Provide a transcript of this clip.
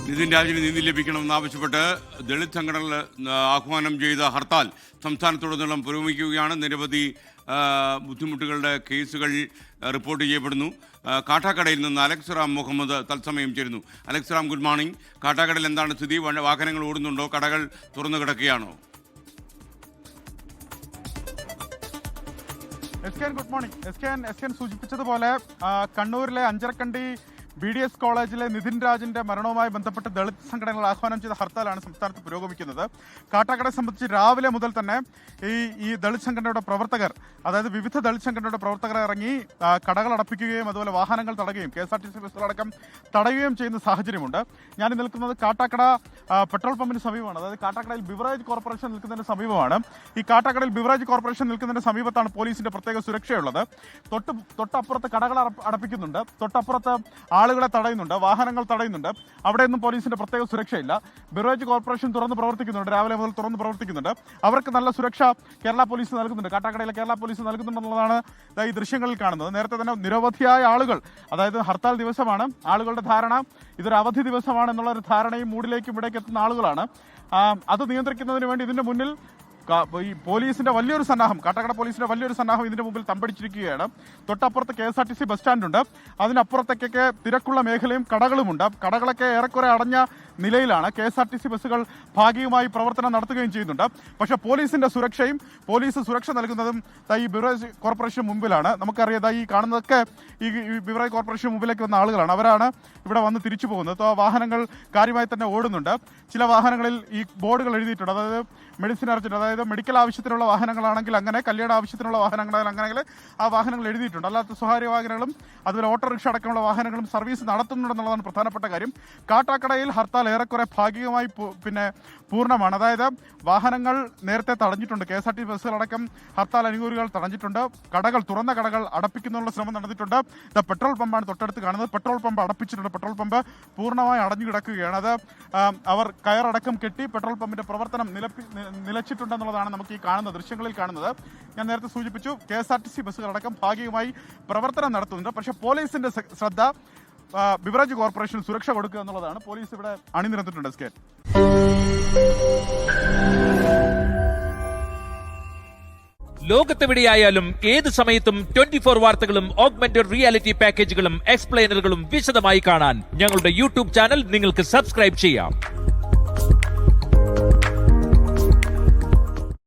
നിതിൻ രാജിന് നീതി ലഭിക്കണമെന്നാവശ്യപ്പെട്ട് ദളിത് സംഘടനകൾ ആഹ്വാനം ചെയ്ത ഹർത്താൽ സംസ്ഥാനത്തുടനീളം പുരോഗമിക്കുകയാണ്. നിരവധി ബുദ്ധിമുട്ടുകളുടെ കേസുകൾ റിപ്പോർട്ട് ചെയ്യപ്പെടുന്നു. കാട്ടാക്കടയിൽ നിന്ന് അലക്സ് റാം മുഹമ്മദ് തത്സമയം ചേരുന്നു. Alex Ram, good morning. കാട്ടാക്കടയിൽ എന്താണ് സ്ഥിതി? വാഹനങ്ങൾ ഓടുന്നുണ്ടോ? കടകൾ തുറന്നു കിടക്കുകയാണോ? Good morning. എസ് കെ സൂചിപ്പിച്ചതുപോലെ കണ്ണൂരിലെ അഞ്ചരക്കണ്ടി BDS കോളേജിലെ നിതിൻ രാജിന്റെ മരണവുമായി ബന്ധപ്പെട്ട് ദളിത് സംഘടനകൾ ആഹ്വാനം ചെയ്ത ഹർത്താലാണ് സംസ്ഥാനത്ത് പുരോഗമിക്കുന്നത്. കാട്ടാക്കടയെ സംബന്ധിച്ച് രാവിലെ മുതൽ തന്നെ ഈ ദളിത് സംഘടനയുടെ പ്രവർത്തകർ, അതായത് വിവിധ ദളിത് സംഘടനയുടെ പ്രവർത്തകർ ഇറങ്ങി കടകൾ അടപ്പിക്കുകയും അതുപോലെ വാഹനങ്ങൾ തടയുകയും KSRTC ബസ്സുകളടക്കം തടയുകയും ചെയ്യുന്ന സാഹചര്യമുണ്ട്. ഞാൻ നിൽക്കുന്നത് കാട്ടാക്കട പെട്രോൾ പമ്പിന് സമീപമാണ്. അതായത് കാട്ടാക്കടയിൽ ബിവറേജ് കോർപ്പറേഷൻ നിൽക്കുന്നതിന് സമീപമാണ്. ഈ കാട്ടാക്കടയിൽ ബിവറേജ് കോർപ്പറേഷൻ നിൽക്കുന്നതിന് സമീപത്താണ് പോലീസിന്റെ പ്രത്യേക സുരക്ഷയുള്ളത്. തൊട്ടപ്പുറത്ത് കടകൾ അടപ്പിക്കുന്നുണ്ട്, തൊട്ടപ്പുറത്ത് ആളുകളെ തടയുന്നുണ്ട്, വാഹനങ്ങൾ തടയുന്നുണ്ട്. അവിടെയൊന്നും പോലീസിന്റെ പ്രത്യേക സുരക്ഷയില്ല. ബിവറേജ് കോർപ്പറേഷൻ തുറന്ന് പ്രവർത്തിക്കുന്നുണ്ട്, രാവിലെ മുതൽ തുറന്ന് പ്രവർത്തിക്കുന്നുണ്ട്. അവർക്ക് നല്ല സുരക്ഷ കേരള പോലീസ് നൽകുന്നുണ്ട്, കാട്ടാക്കടയിലെ കേരള പോലീസ് നൽകുന്നുണ്ടെന്നുള്ളതാണ് ഈ ദൃശ്യങ്ങളിൽ കാണുന്നത്. നേരത്തെ തന്നെ നിരവധിയായ ആളുകൾ, അതായത് ഹർത്താൽ ദിവസമാണ്, ആളുകളുടെ ധാരണ ഇതൊരു അവധി ദിവസമാണ് എന്നുള്ളൊരു ധാരണയും മൂടിലേക്കും ഇവിടേക്ക് എത്തുന്ന ആളുകളാണ്. അത് നിയന്ത്രിക്കുന്നതിന് വേണ്ടി ഇതിന്റെ മുന്നിൽ ഈ പോലീസിന്റെ വലിയൊരു സന്നാഹം, കാട്ടാക്കട പോലീസിന്റെ വലിയൊരു സന്നാഹം ഇതിന്റെ മുമ്പിൽ തമ്പടിച്ചിരിക്കുകയാണ്. തൊട്ടപ്പുറത്ത് KSRTC ബസ് സ്റ്റാൻഡുണ്ട്, അതിനപ്പുറത്തേക്കൊക്കെ തിരക്കുള്ള മേഖലയും കടകളുമുണ്ട്. കടകളൊക്കെ ഏറെക്കുറെ അടഞ്ഞ നിലയിലാണ്. KSRTC ബസ്സുകൾ ഭാഗികമായി പ്രവർത്തനം നടത്തുകയും ചെയ്യുന്നുണ്ട്. പക്ഷേ പോലീസിന്റെ സുരക്ഷയും പോലീസ് സുരക്ഷ നൽകുന്നതും ഈ ബിവറേജ് കോർപ്പറേഷൻ മുമ്പിലാണ്. നമുക്കറിയാം, ഈ കാണുന്നതൊക്കെ ഈ ബിവറേജ് കോർപ്പറേഷൻ മുമ്പിലേക്ക് വന്ന ആളുകളാണ്. അവരാണ് ഇവിടെ വന്ന് തിരിച്ചു പോകുന്നത്. വാഹനങ്ങൾ കാര്യമായി തന്നെ ഓടുന്നുണ്ട്. ചില വാഹനങ്ങളിൽ ഈ ബോർഡുകൾ എഴുതിയിട്ടുണ്ട്, അതായത് മെഡിസിൻ അർജന്റ്, അതായത് മെഡിക്കൽ ആവശ്യത്തിനുള്ള വാഹനങ്ങളാണെങ്കിൽ അങ്ങനെ, കല്യാണ ആവശ്യത്തിനുള്ള വാഹനങ്ങളാണെങ്കിൽ അങ്ങനെങ്കിൽ ആ വാഹനങ്ങൾ എഴുതിയിട്ടുണ്ട്. അല്ലാത്ത സ്വകാര്യ വാഹനങ്ങളും അതുപോലെ ഓട്ടോറിക്ഷ അടക്കമുള്ള വാഹനങ്ങളും സർവീസ് നടത്തുന്നുണ്ടെന്നുള്ളതാണ് പ്രധാനപ്പെട്ട കാര്യം. കാട്ടാക്കടയിൽ ഹർത്താൽ ഏറെക്കുറെ ഭാഗികമായി പൂർണ്ണമാണ്. അതായത് വാഹനങ്ങൾ നേരത്തെ തടഞ്ഞിട്ടുണ്ട്, KSRTC ബസ്സുകളടക്കം ഹർത്താൽ അനുകൂലികൾ തടഞ്ഞിട്ടുണ്ട്. കടകൾ, തുറന്ന കടകൾ അടപ്പിക്കുന്നുള്ള ശ്രമം നടന്നിട്ടുണ്ട്. പെട്രോൾ പമ്പാണ് തൊട്ടടുത്ത് കാണുന്നത്. പെട്രോൾ പമ്പ് അടപ്പിച്ചിട്ടുണ്ട്. പെട്രോൾ പമ്പ് പൂർണ്ണമായി അടഞ്ഞു കിടക്കുകയാണ്. അത് അവർ കയറടക്കം കെട്ടി പെട്രോൾ പമ്പിന്റെ പ്രവർത്തനം നിലച്ചിട്ടുണ്ടെന്നുള്ളതാണ് നമുക്ക് ഈ കാണുന്ന ദൃശ്യങ്ങളിൽ കാണുന്നത്. ഞാൻ നേരത്തെ സൂചിപ്പിച്ചു, KSRTC ബസ്സുകളടക്കം ഭാഗികമായി പ്രവർത്തനം നടത്തുന്നുണ്ട്. പക്ഷേ പോലീസിന്റെ ശ്രദ്ധ ബിവറേജ് കോർപ്പറേഷൻ സുരക്ഷ കൊടുക്കുക എന്നുള്ളതാണ്. പോലീസ് ഇവിടെ അണിനിരന്നിട്ടുണ്ട്. എസ് കെ, ലോകത്തെവിടെയായാലും ഏത് സമയത്തും 24 വാർത്തകളും ഓഗ്മെന്റഡ് റിയാലിറ്റി പാക്കേജുകളും എക്സ്പ്ലെയിനറുകളും വിശദമായി കാണാൻ ഞങ്ങളുടെ YouTube ചാനൽ നിങ്ങൾക്ക് സബ്സ്ക്രൈബ് ചെയ്യാം.